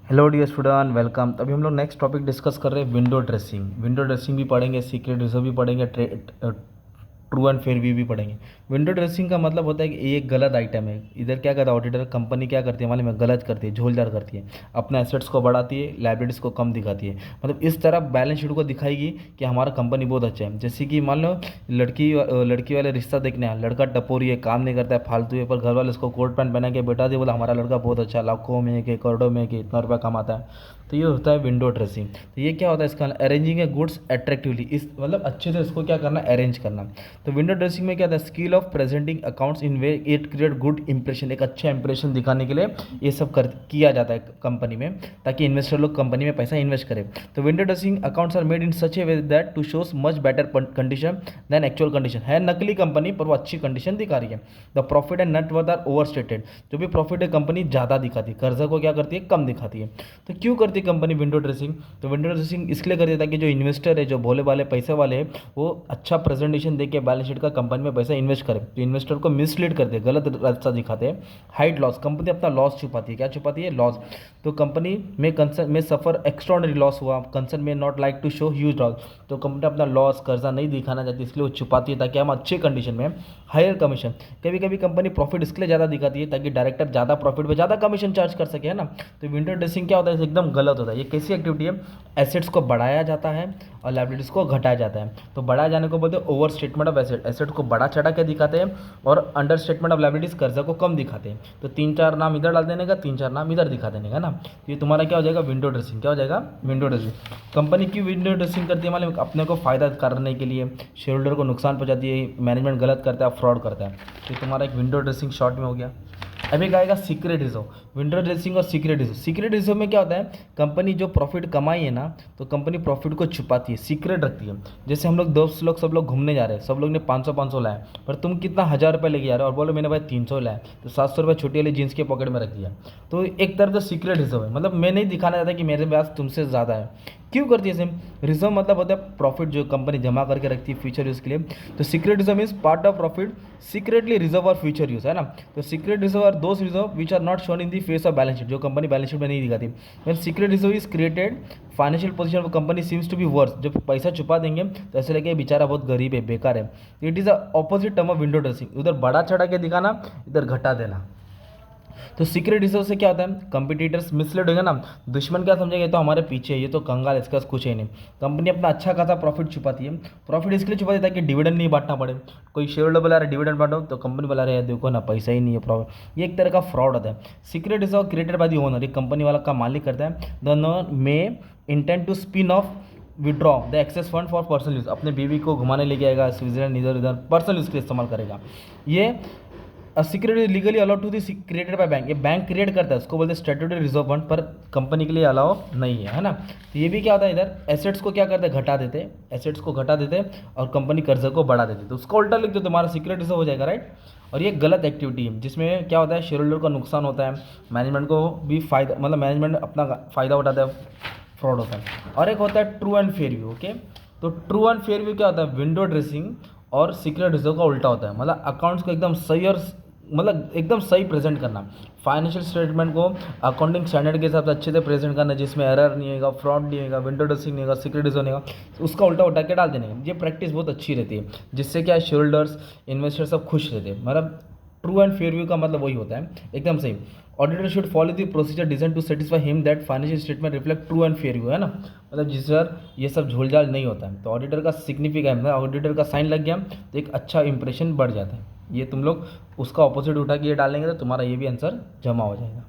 Hello dear student, welcome. तो अभी हम लोग नेक्स्ट टॉपिक डिस्कस कर रहे हैं विंडो ड्रेसिंग। विंडो ड्रेसिंग भी पढ़ेंगे, सीक्रेट रिजर्व भी पढ़ेंगे, ट्रू एंड फेयर व्यू भी पढ़ेंगे। विंडो ड्रेसिंग का मतलब होता है कि ये एक गलत आइटम है। इधर क्या करता है ऑडिटर कंपनी, क्या करती है मालूम है? गलत करती है, झोलझाल करती है, अपने एसेट्स को बढ़ाती है, लाइबिलिटीज़ को कम दिखाती है। मतलब इस तरह बैलेंस शीट को दिखाएगी कि हमारा कंपनी बहुत अच्छा है। जैसे कि मान लो लड़की वाले रिश्ता देखने आए, लड़का टपोरी है, काम नहीं करता है, फालतू है, पर घर वाले उसको कोट पैंट पहना के बैठा दिए, बोला हमारा लड़का बहुत अच्छा, लाखों में के करोड़ों में के इतना रुपया कमाता है। तो ये होता है विंडो ड्रेसिंग। तो ये क्या होता है इसका? अरेंजिंग ए गुड्स अट्रैक्टिवली, इस मतलब अच्छे से इसको क्या करना, अरेंज करना। तो विंडो ड्रेसिंग में क्या था? Skill of presenting accounts in way it create good impression, एक अच्छा इंप्रेशन दिखाने के लिए ये सब किया जाता है कंपनी में, ताकि इन्वेस्टर लोग कंपनी में पैसा इन्वेस्ट करें। तो window dressing accounts are made in such a way that to shows much better condition than actual condition. है नकली कंपनी पर वो अच्छी कंडीशन दिखा रही है। The profit and net worth are overstated, जो भी प्रॉफिट है कंपनी ज़्यादा दिखाती है, कर्जा को क्या करती है, कम दिखाती है। तो क्यों करती है कंपनी विंडो ड्रेसिंग? तो विंडो ड्रेसिंग इसलिए करती है ताकि जो इन्वेस्टर है, जो भोले वाले पैसे वाले हैं, वो अच्छा प्रेजेंटेशन दे के बैलेंस शीट का कंपनी में पैसा इन्वेस्ट करे। तो इन्वेस्टर को मिसलीड करते हैं, गलत रास्ता दिखाते हैं। हाइड लॉस, कंपनी अपना लॉस छुपाती है। क्या छुपाती है? लॉस। तो कंपनी में कंसर्न में सफ़र एक्स्ट्रॉर्डिनरी लॉस हुआ, कंसर्न में not like to show huge loss. तो कंपनी अपना लॉस, कर्जा नहीं दिखाना चाहती, इसलिए वो छुपाती है ताकि हम अच्छे कंडीशन में हायर कमीशन। कभी कभी कंपनी प्रॉफिट इसलिए ज़्यादा दिखाती है ताकि डायरेक्टर ज़्यादा प्रॉफिट पे ज़्यादा कमीशन चार्ज कर सके, है ना। तो विंडो ड्रेसिंग क्या होता है? एकदम गलत होता है। ये कैसी एक्टिविटी है? एसेट्स को बढ़ाया जाता है और लाइबिलिटीज़ को घटाया जाता है। तो बढ़ाया जाने को बोलते हैं over statement of asset, asset को बड़ा चढ़ा के दिखाते हैं, और अंडर स्टेटमेंट ऑफ लाइबिलिटीज़, कर्जा को कम दिखाते हैं। तो 3-4 नाम इधर डाल देने का, 3-4 नाम इधर दिखा देने का ना। तो ये तुम्हारा क्या हो जाएगा? Window dressing. क्या हो जाएगा? Window dressing. कंपनी की विंडो ड्रेसिंग करती है मालूम? अपने को फायदा करने के लिए, शेयर होल्डर को नुकसान पहुंचाती है, मैनेजमेंट गलत करता है, फ्रॉड करता है। तो तुम्हारा एक विंडो ड्रेसिंग शॉर्ट में हो गया। अब एक आएगा सीक्रेट रिजर्व। विंडो ड्रेसिंग और सीक्रेट रिजर्व। सीक्रेट रिजर्व में क्या होता है? कंपनी जो प्रॉफिट कमाई है ना, तो कंपनी प्रॉफिट को छुपाती है, सीक्रेट रखती है। जैसे हम लोग दोस्त लोग सब लोग घूमने जा रहे हैं, सब लोग ने 500 लाया, पर तुम कितना 1000 रुपये लेके जा रहे हो और बोलो मैंने भाई 300 लाया, तो 700 रुपये छोटी वाली जीन्स के पॉकेट में रख दिया। तो एक तरह का सीक्रेट रिजर्व है, मतलब मैं नहीं दिखाना चाहता कि मेरे पास तुमसे ज़्यादा है। क्यों करती है सेम? रिजर्व मतलब होता है प्रॉफिट जो कंपनी जमा करके रखती है फ्यूचर यूज़ के लिए। तो secret reserve means part of profit secretly reserve और फ्यूचर यूज, है ना। तो secret reserve are those reserve which are not shown in the face of balance sheet, जो कंपनी बैलेंस शीट में नहीं दिखाती। When secret reserve is created, financial position of company seems to be worse. जब पैसा छुपा देंगे तो ऐसे लगे बेचारा बहुत गरीब है, बेकार है। It is a opposite term of window dressing, उधर बड़ा चढ़ा के दिखाना, इधर घटा देना। तो सीक्रेट रिजर्व से क्या होता है? कंपटीटर्स मिसलीड होगा ना, दुश्मन क्या समझेगा, ये तो हमारे पीछे है, ये तो कंगाल, इसके पास कुछ है नहीं। कंपनी अपना अच्छा खासा प्रॉफिट छुपाती है। प्रॉफिट इसलिए छुपाती है ताकि डिविडेंड नहीं बांटना पड़े। कोई शेयर होल्डर बोला रहा डिविडेंड बांटो, तो कंपनी बोला रहा है देखो ना पैसा ही नहीं है, प्रॉफिट। ये एक तरह का फ्रॉड होता है। Secret reserve created by the owner, एक कंपनी वाला का मालिक करता है। The owner may intent to spin off withdraw the excess fund for personal use, अपने बीवी को घुमाने लेके आएगा स्विट्जरलैंड, इधर उधर पर्सनल यूज के लिए इस्तेमाल करेगा। ये security legally allowed to the created by bank, ये बैंक क्रिएट करता है, उसको बोलते हैं स्टैट्यूटरी रिजर्व फंड, पर कंपनी के लिए अलाउ नहीं है ना। तो ये भी क्या होता है? इधर एसेट्स को क्या करते हैं? घटा देते हैं, एसेट्स को घटा देते हैं और कंपनी कर्जे को बढ़ा देती है। तो उसको उल्टा लिख दो, तुम्हारा सीक्रेट रिजर्व हो जाएगा, राइट। और ये गलत एक्टिविटी है, जिसमें क्या होता है? शेयर होल्डर का नुकसान होता है, मैनेजमेंट को भी फायदा, मतलब मैनेजमेंट अपना फ़ायदा उठाता है, फ्रॉड होता है। और एक होता है true and fair view. Okay, तो ट्रू एंड फेयर व्यू क्या होता है? विंडो ड्रेसिंग और सीक्रेट रिजर्व का उल्टा होता है। मतलब अकाउंट्स को एकदम सही और मतलब एकदम सही प्रेजेंट करना, फाइनेंशियल स्टेटमेंट को अकाउंटिंग स्टैंडर्ड के हिसाब से अच्छे से प्रेजेंट करना, जिसमें एरर नहीं होगा, फ्रॉड नहीं होगा, विंडो ड्रेसिंग नहीं होगा, सीक्रेट रिजर्व नहीं होगा, उसका उल्टा उठा के डाल देने का। ये प्रैक्टिस बहुत अच्छी रहती है, जिससे क्या शेयर होल्डर्स, इन्वेस्टर सब खुश रहते हैं। मतलब ट्रू एंड फेयर व्यू का मतलब वही होता है, एकदम सही। Auditor should follow the procedure design to satisfy him that financial statement reflect true and fair view, है ना। मतलब जिस सर ये सब झोलझाल नहीं होता है, तो ऑडिटर का सिग्निफिकेंट, मतलब ऑडिटर का साइन लग गया तो एक अच्छा इंप्रेशन बढ़ जाता है। ये तुम लोग उसका ऑपोजिट उठा के ये डालेंगे तो तुम्हारा ये भी आंसर जमा हो जाएगा।